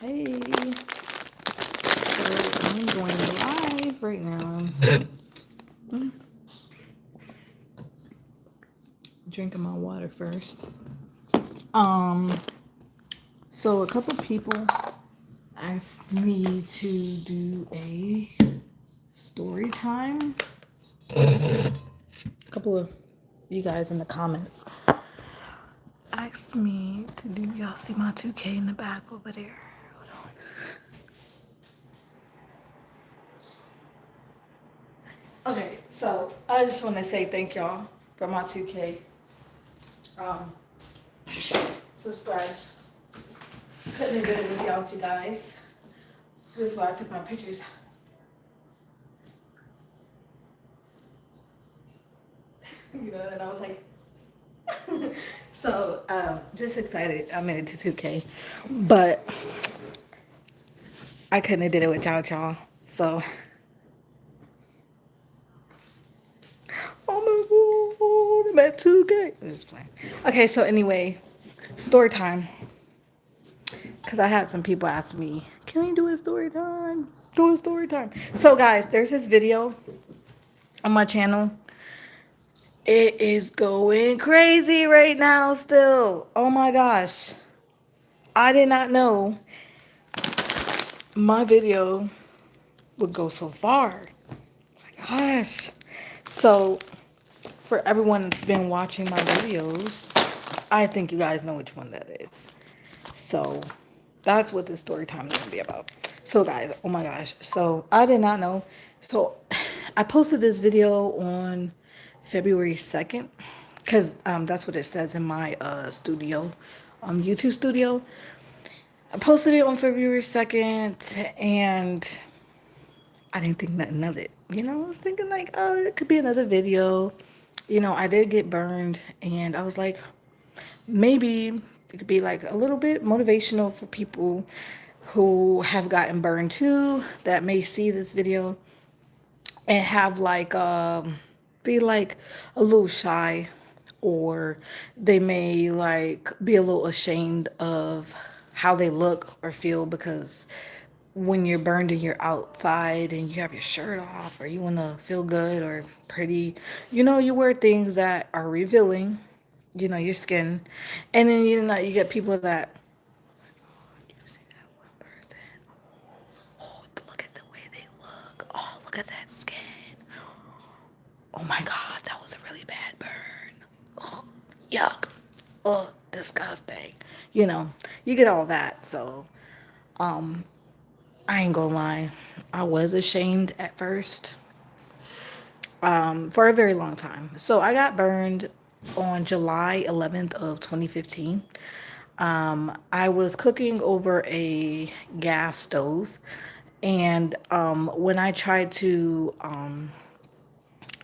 Hey, so I'm going live right now. Drinking my water first. Um, so a couple people asked me to do a story time. A couple of you guys in the comments asked me to do. Y'all see my 2K in the back over there? Hold on. Okay, so I just want to say thank y'all for my 2K. Um, subscribe. Couldn't have done it without you guys. This is why I took my pictures. You know, and I was like, so just excited. I made it to 2K, but I couldn't have did it without y'all. So, oh my god, I'm at 2K. I'm just playing. Okay, so anyway, story time. Because I had some people ask me, can we do a story time? Do a story time. So, guys, there's this video on my channel. It is going crazy right now still. Oh my gosh. I did not know my video would go so far. My gosh. So, for everyone that's been watching my videos, I think you guys know which one that is. So, that's what this story time is going to be about. So, guys, oh my gosh. So, I did not know. So, I posted this video on February 2nd because that's what it says in my studio, YouTube studio. I posted it on February 2nd and I didn't think nothing of it. You know, I was thinking like, oh, it could be another video. You know, I did get burned and I was like, maybe it could be like a little bit motivational for people who have gotten burned too, that may see this video and have like, be like a little shy, or they may like be a little ashamed of how they look or feel, because when you're burned and you're outside and you have your shirt off, or you want to feel good or pretty, you know, you wear things that are revealing, you know, your skin. And then, you know, you get people that, you see that one person, oh, look at the way they look, oh, look at that skin, oh my god, that was a really bad burn, ugh, yuck, oh, disgusting, you know, you get all that. So I ain't gonna lie, I was ashamed at first, for a very long time. So I got burned on July 11th of 2015. I was cooking over a gas stove, and when I tried to,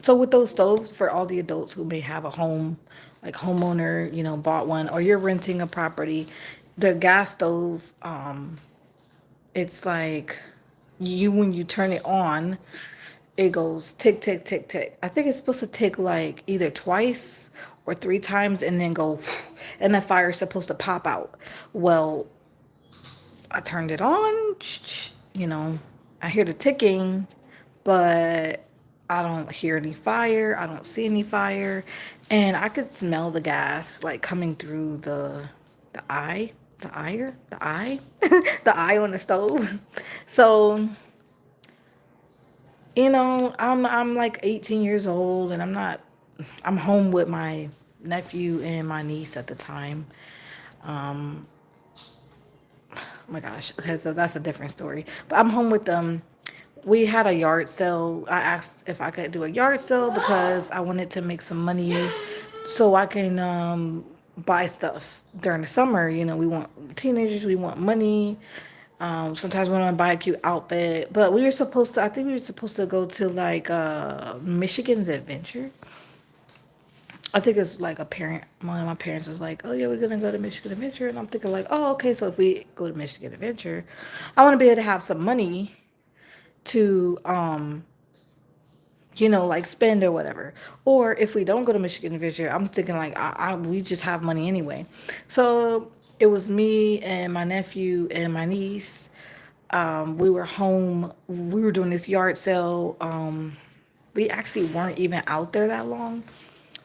so with those stoves, for all the adults who may have a home, like homeowner, you know, bought one, or you're renting a property, the gas stove, it's like you, when you turn it on, it goes tick, tick, tick, tick. I think it's supposed to tick like either twice or three times and then go, and the fire's supposed to pop out. Well, I turned it on, you know, I hear the ticking, but I don't hear any fire. I don't see any fire. And I could smell the gas like coming through the eye, the eye, the eye on the stove. So, you know, I'm like 18 years old and I'm home with my nephew and my niece at the time. Um, oh my gosh, okay, so that's a different story. But I'm home with them. We had a yard sale. I asked if I could do a yard sale because I wanted to make some money so I can buy stuff during the summer. You know, we want teenagers, we want money. Sometimes we want to buy a cute outfit. But we were supposed to, I think we were supposed to go to like Michigan's Adventure. I think it's like a parent, one of my parents was like, oh yeah, we're gonna go to Michigan Adventure. And I'm thinking like, oh, okay, so if we go to Michigan Adventure, I want to be able to have some money to you know, like spend or whatever. Or if we don't go to Michigan Adventure, I'm thinking like we just have money anyway. So It was me and my nephew and my niece. We were home. We were doing this yard sale. We actually weren't even out there that long.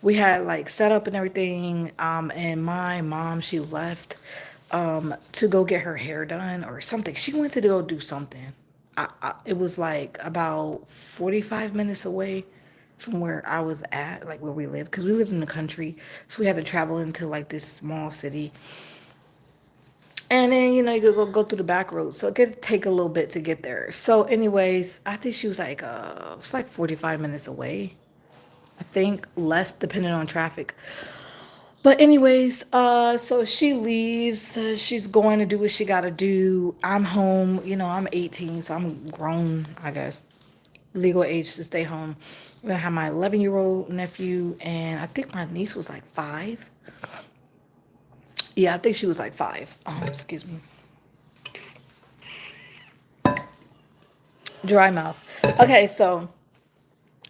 We had like set up and everything. And my mom, she left to go get her hair done or something. She went to go do something. It was like about 45 minutes away from where I was at, like where we lived, because we lived in the country. So we had to travel into like this small city. And then, you could go through the back roads. So it could take a little bit to get there. So, anyways, I think she was like, it's like 45 minutes away. I think less depending on traffic. But anyways, so she leaves. She's going to do what she got to do. I'm home. I'm 18, so I'm grown, I guess, legal age to stay home. I have my 11-year-old nephew, and I think my niece was like 5. Yeah, I think she was like 5. Excuse me. Dry mouth. Okay, so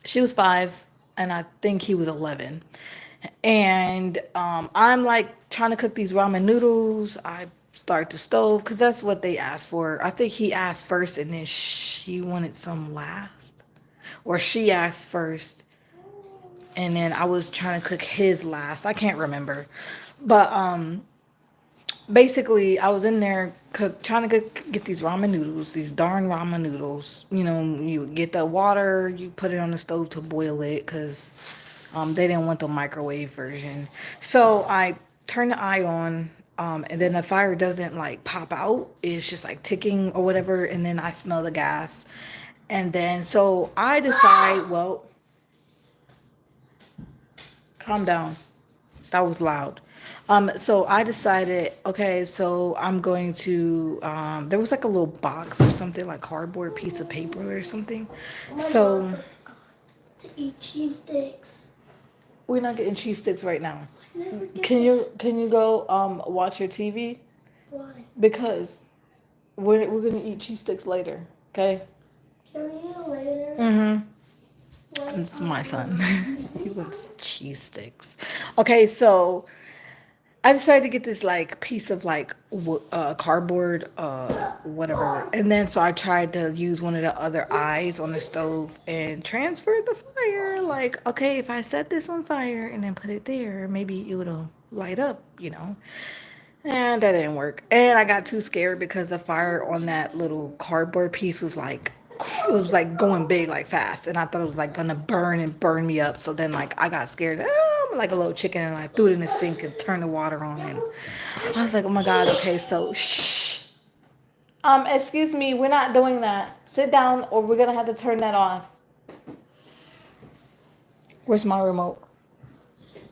she was 5, and I think he was 11. And I'm like trying to cook these ramen noodles. I start the stove because that's what they asked for. I think he asked first, and then she wanted some last, or she asked first, and then I was trying to cook his last. I can't remember, but basically I was in there trying to get these ramen noodles, these darn ramen noodles. You get the water, you put it on the stove to boil it because they didn't want the microwave version. So I turn the eye on, and then the fire doesn't like pop out. It's just like ticking or whatever, and then I smell the gas. And then so I decide, well, calm down. That was loud. So I decided, okay, so I'm going to, there was like a little box or something, like cardboard piece of paper or something. So to eat cheese sticks. we're not getting cheese sticks right now. Can you go watch your TV? Why? Because we're gonna eat cheese sticks later. Okay. Can we eat it later? Mm-hmm. It's my son. He wants cheese sticks. Okay, so I decided to get this like piece of like cardboard, whatever, and then so I tried to use one of the other eyes on the stove and transfer the fire. Like, okay, if I set this on fire and then put it there, maybe it would light up. And that didn't work. And I got too scared because the fire on that little cardboard piece was like, it was like going big, like fast. And I thought it was like gonna burn me up. So then like I got scared, I'm like a little chicken, and I threw it in the sink and turned the water on. And I was like, oh my God, okay, so shh. Excuse me, we're not doing that. Sit down or we're gonna have to turn that off. Where's my remote?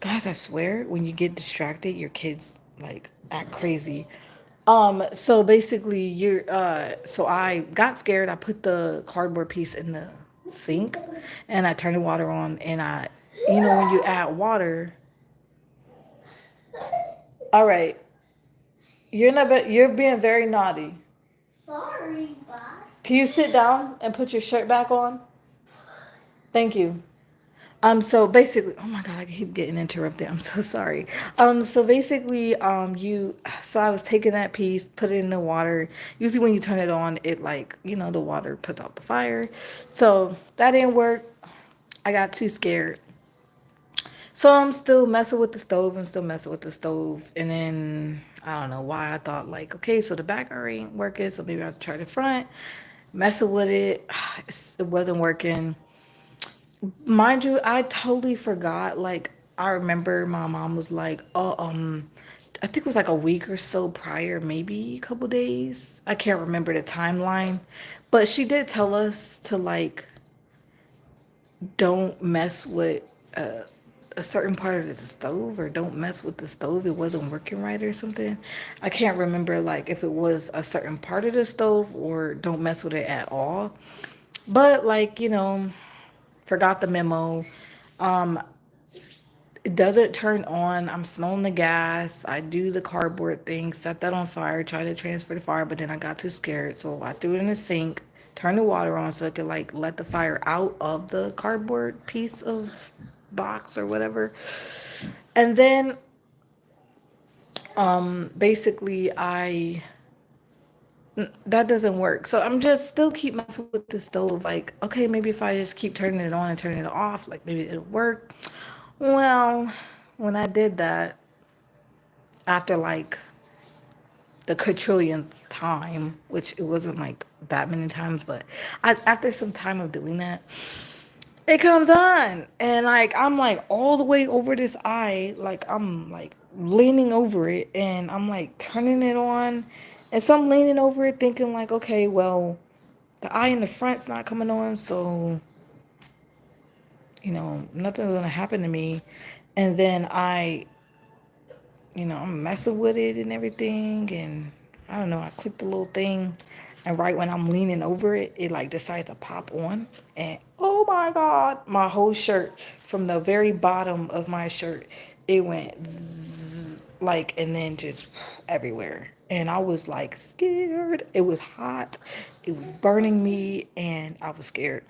Guys, I swear, when you get distracted, your kids like act crazy. So basically so I got scared. I put the cardboard piece in the sink and I turned the water on, and when you add water, all right, you're being very naughty. Sorry, bye. Can you sit down and put your shirt back on? Thank you. So basically, oh my God, I keep getting interrupted. I'm so sorry. So basically, so I was taking that piece, put it in the water. Usually when you turn it on, it like, the water puts out the fire. So that didn't work. I got too scared. So I'm still messing with the stove. And then I don't know why I thought like, okay, so the back already ain't working. So maybe I'll try the front, messing with it. It wasn't working. Mind you, I totally forgot. Like, I remember my mom was like, "Oh, I think it was like a week or so prior, maybe a couple days. I can't remember the timeline, but she did tell us to like don't mess with a certain part of the stove, or don't mess with the stove. It wasn't working right or something. I can't remember like if it was a certain part of the stove or don't mess with it at all. But like forgot the memo. Um, it doesn't turn on. I'm smelling the gas. I do the cardboard thing, set that on fire, try to transfer the fire, but then I got too scared. So I threw it in the sink, turned the water on so it could like let the fire out of the cardboard piece of box or whatever. And then Basically that doesn't work. So I'm just still keep messing with the stove. Like, okay, maybe if I just keep turning it on and turning it off, like maybe it'll work. Well, when I did that, after like the quadrillionth time, which it wasn't like that many times, but after some time of doing that, it comes on. And like, I'm like all the way over this eye, like I'm like leaning over it and I'm like turning it on. And so I'm leaning over it thinking like, okay, well, the eye in the front's not coming on, so nothing's gonna happen to me. And then I'm messing with it and everything, and I don't know, I clicked the little thing, and right when I'm leaning over it, it like decides to pop on, and oh my god, my whole shirt, from the very bottom of my shirt, it went zzz, like, and then just everywhere. And I was like scared. It was hot, it was burning me, and I was scared.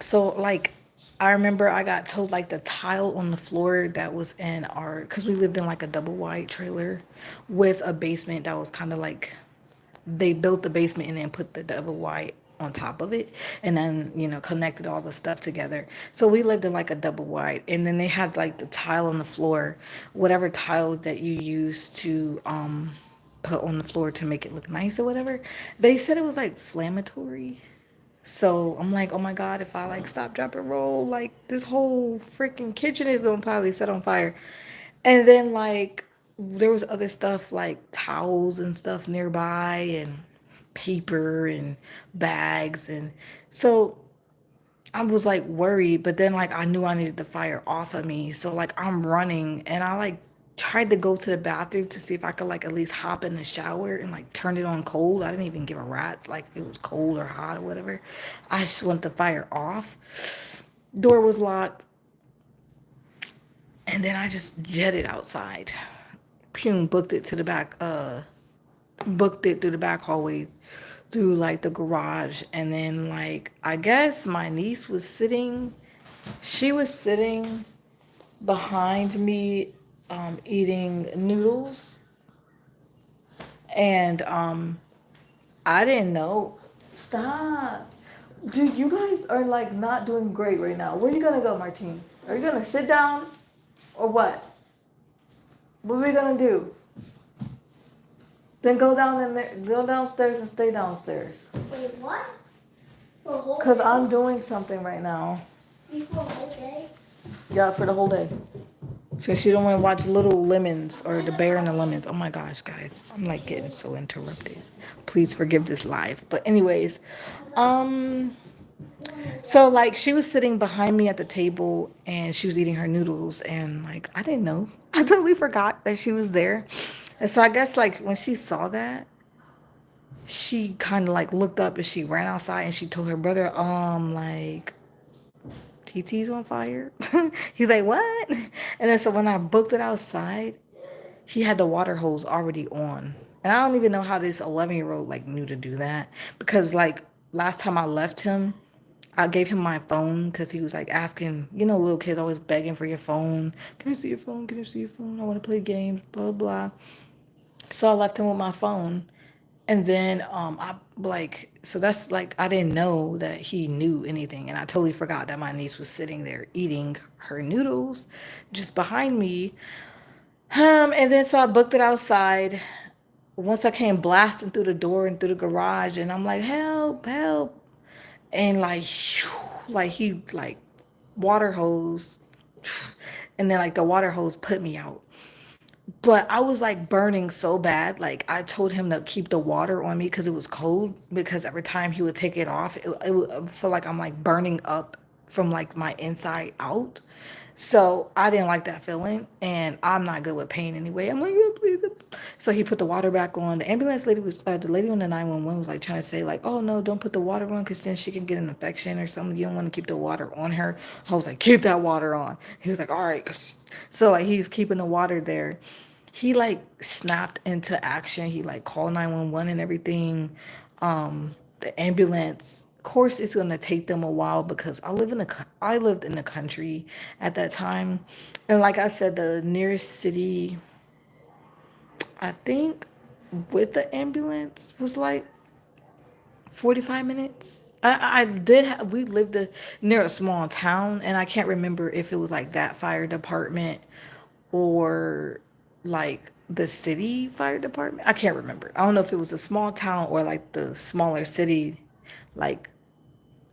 So like I remember I got told like the tile on the floor that was in our, because we lived in like a double wide trailer with a basement that was kind of like, they built the basement and then put the double wide on top of it, and then connected all the stuff together. So we lived in like a double wide, and then they had like the tile on the floor, whatever tile that you use to put on the floor to make it look nice or whatever. They said it was like inflammatory. So I'm like, oh my God, if I like stop, drop, and roll, like this whole freaking kitchen is gonna probably set on fire. And then like there was other stuff like towels and stuff nearby, and paper and bags. And so I was like worried, but then like I knew I needed the fire off of me. So like I'm running, and I like tried to go to the bathroom to see if I could like at least hop in the shower and like turn it on cold. I didn't even give a rat's like if it was cold or hot or whatever. I just want the fire off. Door was locked, and then I just jetted outside. Pum, booked it through the back hallway, through like the garage. And then like I guess my niece was sitting, she was sitting behind me, eating noodles. And I didn't know. Stop. Dude, you guys are like not doing great right now. Where are you gonna go, Martine? Are you gonna sit down or what? What are we gonna do? Then go down in there, go downstairs and stay downstairs. Wait, what? For a whole Cause day? I'm doing something right now. You for a whole day? Yeah, for the whole day. Because she don't want to watch Little Lemons or The Bear and the Lemons. Oh my gosh, guys, I'm like getting so interrupted. Please forgive this live. But anyways, um, so like she was sitting behind me at the table and she was eating her noodles, and like I didn't know. I totally forgot that she was there. And so I guess like when she saw that, she kind of like looked up and she ran outside and she told her brother, like TT's on fire. He's like, what? And then so when I booked it outside, he had the water hose already on. And I don't even know how this 11-year-old like knew to do that, because like last time I left him, I gave him my phone because he was like asking, little kids always begging for your phone. Can I see your phone? Can I see your phone? I want to play games, blah, blah. So I left him with my phone. And then I like, so that's like I didn't know that he knew anything, and I totally forgot that my niece was sitting there eating her noodles just behind me. And then so I booked it outside. Once I came blasting through the door and through the garage, and I'm like, help, help. And like, like he like water hose, and then like the water hose put me out. But I was like burning so bad. Like I told him to keep the water on me because it was cold. Because every time he would take it off, it would feel like I'm like burning up from like my inside out. So I didn't like that feeling, and I'm not good with pain anyway. I'm like, yeah, please. So he put the water back on. The ambulance lady was, the lady on the 911 was like trying to say like, oh no, don't put the water on because then she can get an infection or something. You don't want to keep the water on her. I was like, keep that water on. He was like, all right. So like he's keeping the water there. He like snapped into action. He like called 911 and everything. The ambulance, of course, it's gonna take them a while because I lived in the country at that time, and like I said, the nearest city I think with the ambulance was like 45 minutes. We lived near a small town, and I can't remember if it was like that fire department or like the city fire department. I can't remember. I don't know if it was a small town or like the smaller city, like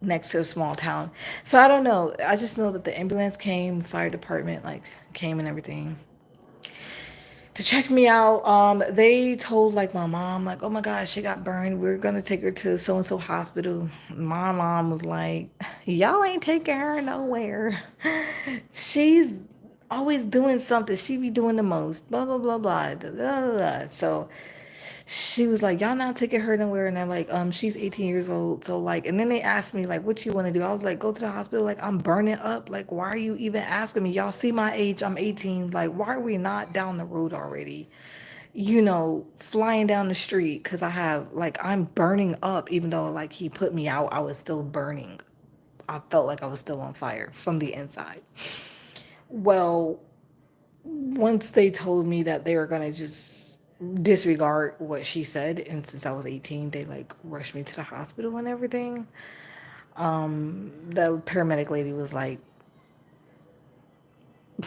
next to a small town. So I don't know. I just know that the ambulance came, fire department like came and everything to check me out. They told like my mom, like, oh my gosh, she got burned. We're gonna take her to so and so hospital. My mom was like, y'all ain't taking her nowhere. She's always doing something. She be doing the most. Blah blah blah blah. Da, da, da, da. So she was like, y'all not taking her nowhere. And they're like, she's 18 years old. So like, and then they asked me like, what you want to do? I was like, go to the hospital. Like, I'm burning up. Like, why are you even asking me? Y'all see my age. I'm 18. Like, why are we not down the road already? Flying down the street. Cause I'm burning up, even though like he put me out, I was still burning. I felt like I was still on fire from the inside. Well, once they told me that they were gonna just disregard what she said, and since I was 18, they like rushed me to the hospital and everything. The paramedic lady was like,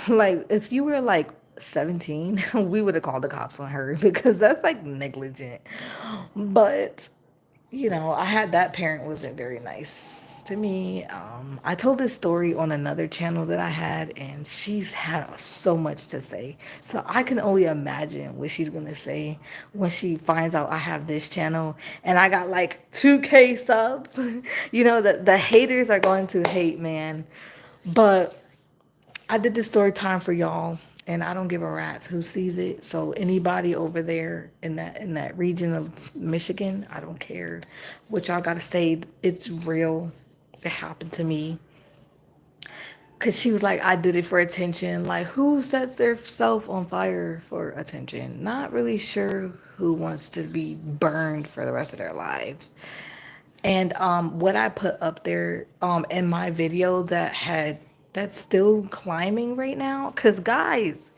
like if you were like 17, we would have called the cops on her because that's like negligent. But I had that parent wasn't very nice to me. I told this story on another channel that I had, and she's had so much to say. So I can only imagine what she's gonna say when she finds out I have this channel and I got like 2K subs. The haters are going to hate, man. But I did this story time for y'all, and I don't give a rat's who sees it. So anybody over there in that region of Michigan, I don't care what y'all gotta say. It's real. It happened to me. Cause she was like, I did it for attention. Like, who sets their self on fire for attention? Not really sure who wants to be burned for the rest of their lives. And what I put up there in my video that's still climbing right now, cause guys,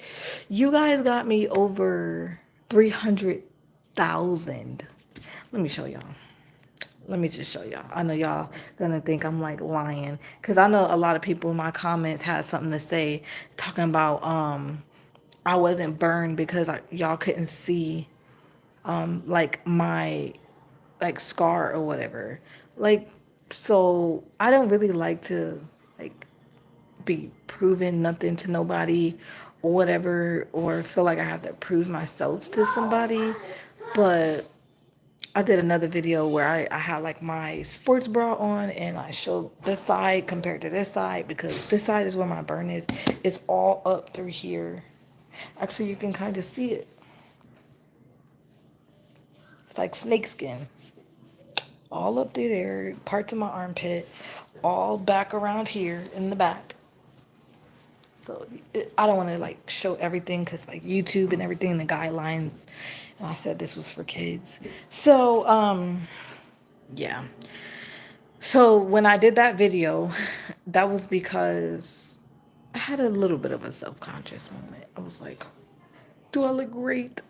you guys got me over 300,000. Let me show y'all. Let me just show y'all. I know y'all gonna think I'm like lying, cause I know a lot of people in my comments had something to say, talking about I wasn't burned because y'all couldn't see like my like scar or whatever. Like, so I don't really like to like be proving nothing to nobody or whatever, or feel like I have to prove myself to somebody. But I did another video where I had like my sports bra on, and I showed this side compared to this side, because this side is where my burn is. It's all up through here. Actually, you can kind of see it. It's like snake skin. All up through there, parts of my armpit, all back around here in the back. So I don't want to like show everything, because like YouTube and everything, the guidelines, and I said this was for kids. So yeah. So when I did that video, that was because I had a little bit of a self-conscious moment. I was like, do I look great?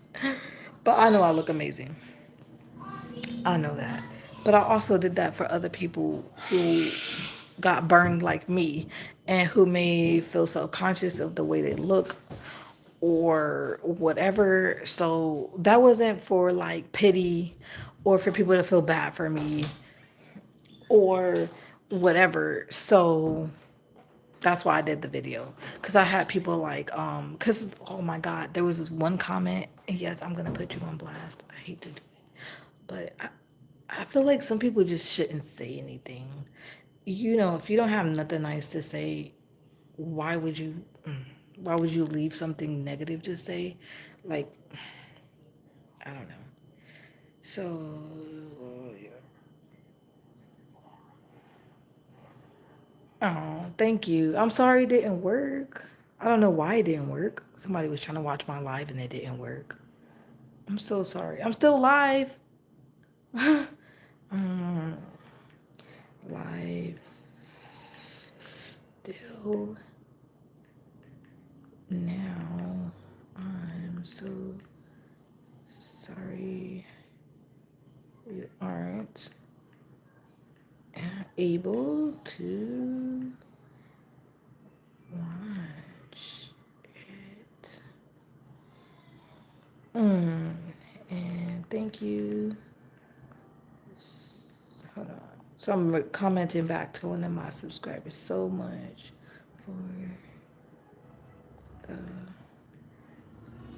But I know I look amazing. I know that. But I also did that for other people who got burned like me, and who may feel self-conscious of the way they look or whatever. So that wasn't for like pity or for people to feel bad for me or whatever. So that's why I did the video, because I had people like because oh my god, there was this one comment, and yes, I'm gonna put you on blast. I hate to do it, but I feel like some people just shouldn't say anything. If you don't have nothing nice to say, why would you why would you leave something negative to say? Like, I don't know. So yeah. Oh, thank you. I'm sorry it didn't work. I don't know why it didn't work. Somebody was trying to watch my live and it didn't work. I'm so sorry. I'm still live. um, live still now. I'm so sorry you aren't able to watch it. And thank you. Hold on. So I'm commenting back to one of my subscribers so much for the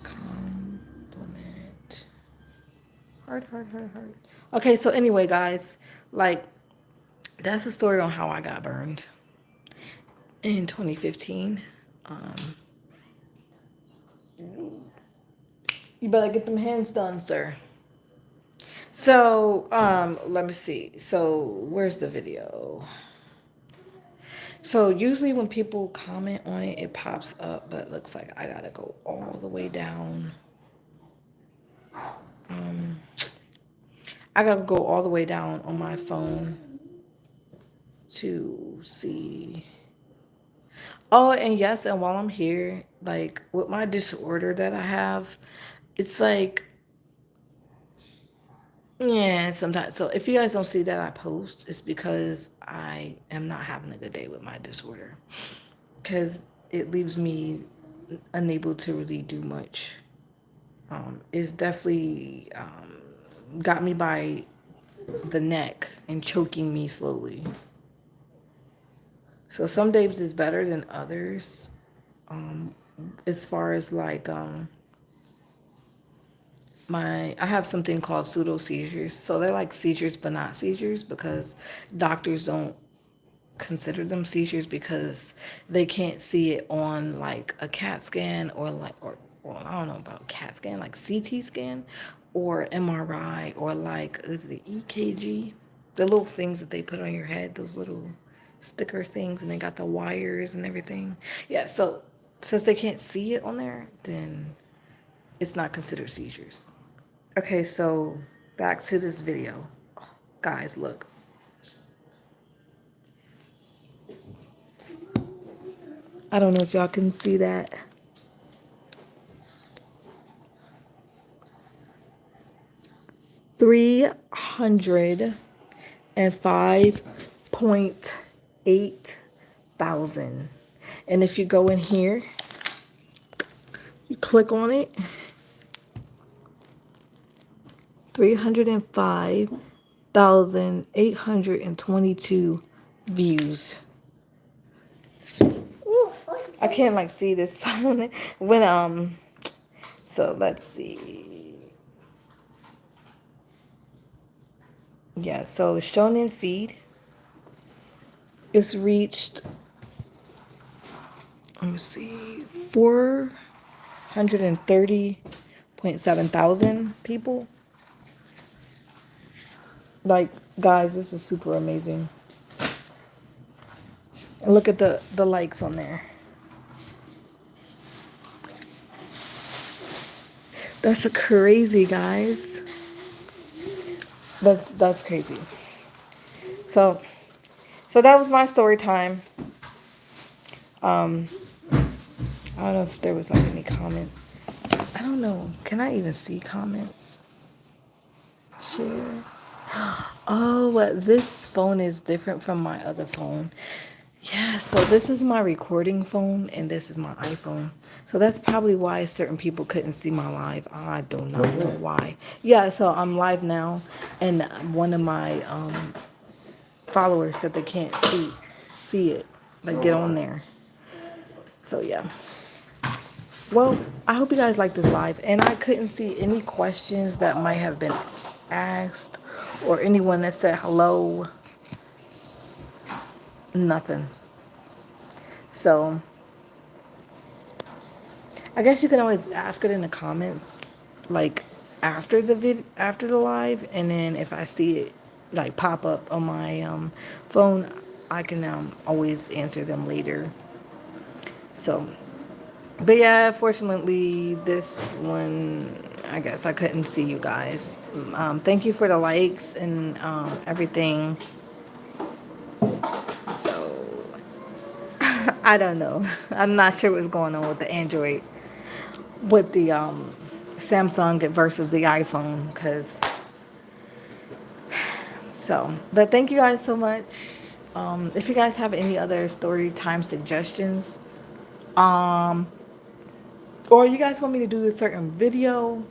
compliment. Heart. Okay, so anyway, guys, like, that's the story on how I got burned in 2015. You better get them hands done, sir. So, let me see. So, where's the video? So, usually when people comment on it, it pops up, but it looks like I gotta go all the way down. I gotta go all the way down on my phone to see. Oh, and yes, and while I'm here, like with my disorder that I have, it's like, yeah, sometimes. So if you guys don't see that I post, it's because I am not having a good day with my disorder. Because it leaves me unable to really do much. It's definitely got me by the neck and choking me slowly. So some days is better than others. As far as like I have something called pseudo seizures. So they're like seizures but not seizures because doctors don't consider them seizures because they can't see it on like a CAT scan or like or well, I don't know about CAT scan, like CT scan or MRI or like is it the EKG? The little things that they put on your head, those little sticker things, and they got the wires and everything. Yeah, so since they can't see it on there, then it's not considered seizures. Okay, so back to this video. Oh, guys, look. I don't know if y'all can see that. $305.8 thousand. And if you go in here, you click on it. 305,822 views. I can't like see this phone when so let's see. Yeah, so shown in feed it's reached, let me see, 430.7 thousand people. Like, guys, this is super amazing. And look at the likes on there. That's crazy, guys. That's crazy. So that was my story time. I don't know if there was like any comments. I don't know. Can I even see comments? Share. Oh, this phone is different from my other phone. Yeah, so this is my recording phone and this is my iPhone. So that's probably why certain people couldn't see my live. I do not know why. Yeah, so I'm live now and one of my followers said they can't see it. Like get on there. So yeah. Well, I hope you guys like this live. And I couldn't see any questions that might have been asked or anyone that said hello. Nothing. So I guess you can always ask it in the comments, like after the live, and then if I see it like pop up on my phone, I can always answer them later. So, but yeah, fortunately, this one, I guess I couldn't see you guys. Thank you for the likes and everything. So, I don't know. I'm not sure what's going on with the Android, with the Samsung versus the iPhone, because so. But thank you guys so much. If you guys have any other story time suggestions, um, or you guys want me to do a certain video,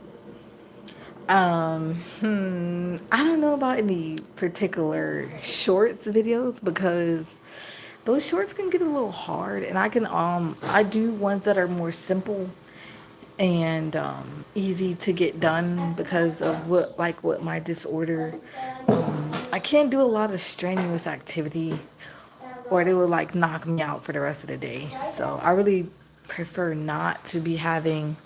I don't know about any particular shorts videos because those shorts can get a little hard, and I do ones that are more simple and easy to get done because of what my disorder. I can't do a lot of strenuous activity, or they will like knock me out for the rest of the day. So I really prefer not to be having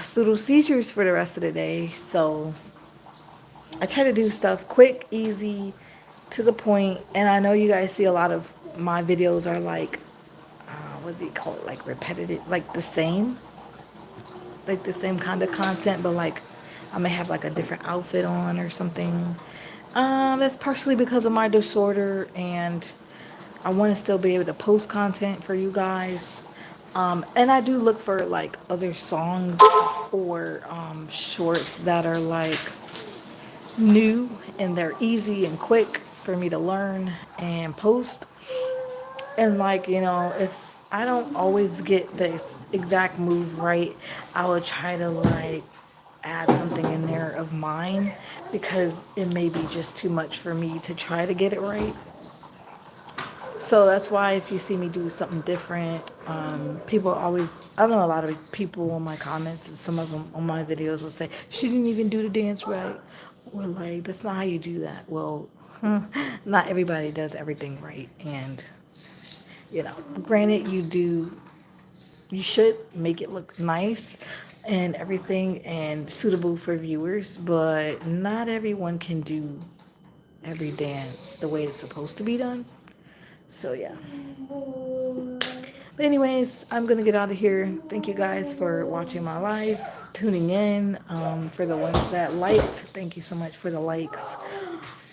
pseudo seizures for the rest of the day. So I try to do stuff quick, easy, to the point. And I know you guys see a lot of my videos are like, what do you call it? Like repetitive, like the same kind of content, but like I may have like a different outfit on or something. That's partially because of my disorder, and I want to still be able to post content for you guys. And I do look for like other songs or shorts that are like new and they're easy and quick for me to learn and post. And like, if I don't always get this exact move right, I will try to like add something in there of mine because it may be just too much for me to try to get it right. So that's why if you see me do something different, people always, I know a lot of people on my comments, and some of them on my videos will say, she didn't even do the dance right. Or like, that's not how you do that. Well, not everybody does everything right. And, granted, you should make it look nice and everything and suitable for viewers, but not everyone can do every dance the way it's supposed to be done. So yeah. But anyways, I'm gonna get out of here. Thank you guys for watching my live, tuning in. For the ones that liked, thank you so much for the likes.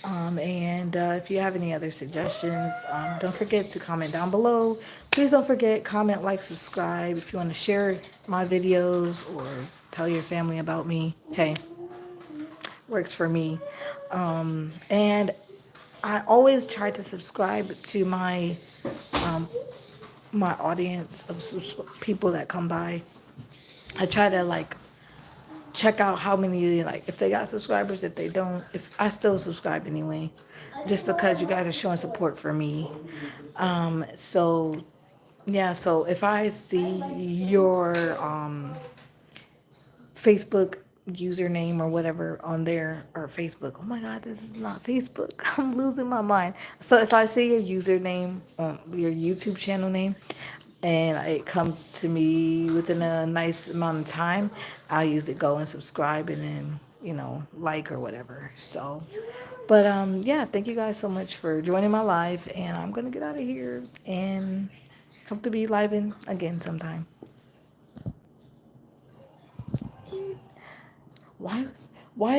And if you have any other suggestions, don't forget to comment down below. Please don't forget, comment, like, subscribe. If you want to share my videos or tell your family about me, hey, works for me. And I always try to subscribe to um, my audience of people that come by. I try to like check out how many, like if they got subscribers, if they don't, if I still subscribe anyway, just because you guys are showing support for me. So yeah, so if I see your Facebook username or whatever on there, or Facebook, oh my god, this is not Facebook. I'm losing my mind. So if I see your username on your YouTube channel name and it comes to me within a nice amount of time, I'll usually go and subscribe and then like or whatever. So but yeah, thank you guys so much for joining my live, and I'm gonna get out of here and hope to be live in again sometime. Why why